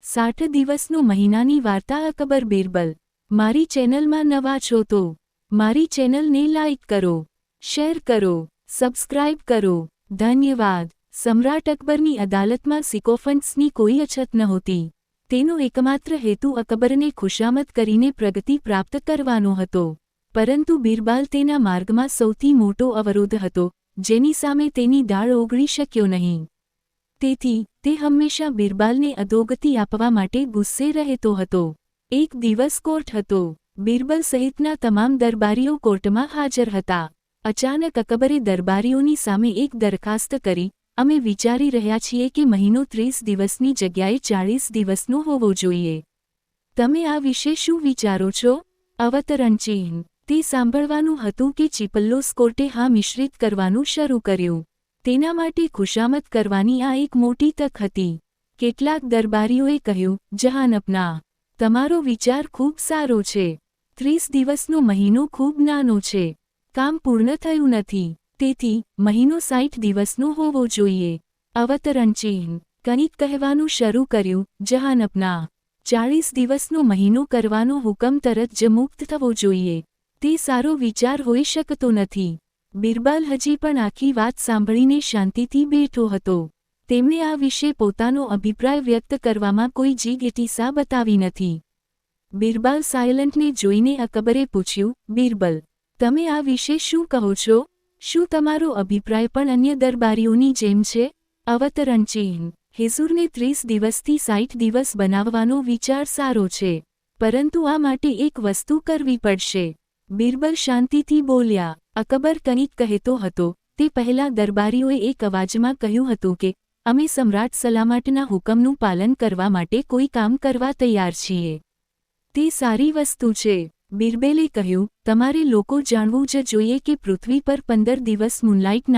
60 દિવસનો મહિનાની વાર્તા અકબર બિરબલ। મારી ચેનલમાં નવા છો તો મારી ચેનલને લાઇક કરો, શેર કરો, સબસ્ક્રાઇબ કરો। ધન્યવાદ। સમ્રાટ અકબરની અદાલતમાં સિકોફન્ટ્સની કોઈ અછત નહોતી। તેનો એકમાત્ર હેતુ અકબરને ખુશામત કરીને પ્રગતિ પ્રાપ્ત કરવાનો હતો, પરંતુ બિરબલ તેના માર્ગમાં સૌથી મોટો અવરોધ હતો, જેની સામે તેની દાળ ઓગળી શક્યો નહીં। તેથી તે હંમેશા બિરબલને અધોગતિ આપવા માટે ગુસ્સે રહેતો હતો। એક દિવસ કોર્ટ હતો। બિરબલ સહિતના તમામ દરબારીઓ કોર્ટમાં હાજર હતા। અચાનક અકબરે દરબારીઓની સામે એક દરખાસ્ત કરી, અમે વિચારી રહ્યા છીએ કે મહિનો 30 દિવસની જગ્યાએ 40 દિવસનો હોવો જોઈએ। તમે આ વિશે શું વિચારો છો? અવતરણ ચિહ્ન। તે સાંભળવાનું હતું કે ચીપલ્લોસ કોર્ટે હા મિશ્રિત કરવાનું શરૂ કર્યું। તેના માટે ખુશામત કરવાની આ એક મોટી તક હતી। કેટલાક દરબારીઓએ કહ્યું, જહાનપનાહ, તમારો વિચાર ખૂબ સારો છે। 30 દિવસનો મહિનો ખૂબ નાનો છે। કામ પૂર્ણ થયું નથી, તેથી મહિનો 60 દિવસનો હોવો જોઈએ। અવતરણ ચિહ્ન। કંઈક કહેવાનું શરૂ કર્યું, જહાનપનાહ, 40 દિવસનો મહિનો કરવાનો હુકમ તરત જ મુક્ત થવો જોઈએ। તે સારો વિચાર હોઈ શકતો નથી। બિરબલ હજી પણ આખી વાત સાંભળીને શાંતિથી બેઠો હતો। તેમણે આ વિશે પોતાનો અભિપ્રાય વ્યક્ત કરવામાં કોઈ જીગીટીસા બતાવી નથી। બિરબલ સાયલન્ટને જોઈને અકબરે પૂછ્યું, બિરબલ, તમે આ વિશે શું કહો છો? શું તમારો અભિપ્રાય પણ અન્ય દરબારીઓની જેમ છે? અવતરણ ચિહ્ન। હેઝુરને 30 દિવસથી 60 દિવસ બનાવવાનો વિચાર સારો છે, પરંતુ આ માટે એક વસ્તુ કરવી પડશે। બિરબલ શાંતિથી બોલ્યા। અકબર કંઈક કહેતો હતો તે પહેલાં દરબારીઓએ એક અવાજમાં કહ્યું હતું કે અમે સમ્રાટ સલામતના હુકમનું પાલન કરવા માટે કોઈ કામ કરવા તૈયાર છીએ। તે સારી વસ્તુ છે। બિરબલે કહ્યું, તમારે લોકો જાણવું જ જોઈએ કે પૃથ્વી પર 15 દિવસ મૂનલાઇટ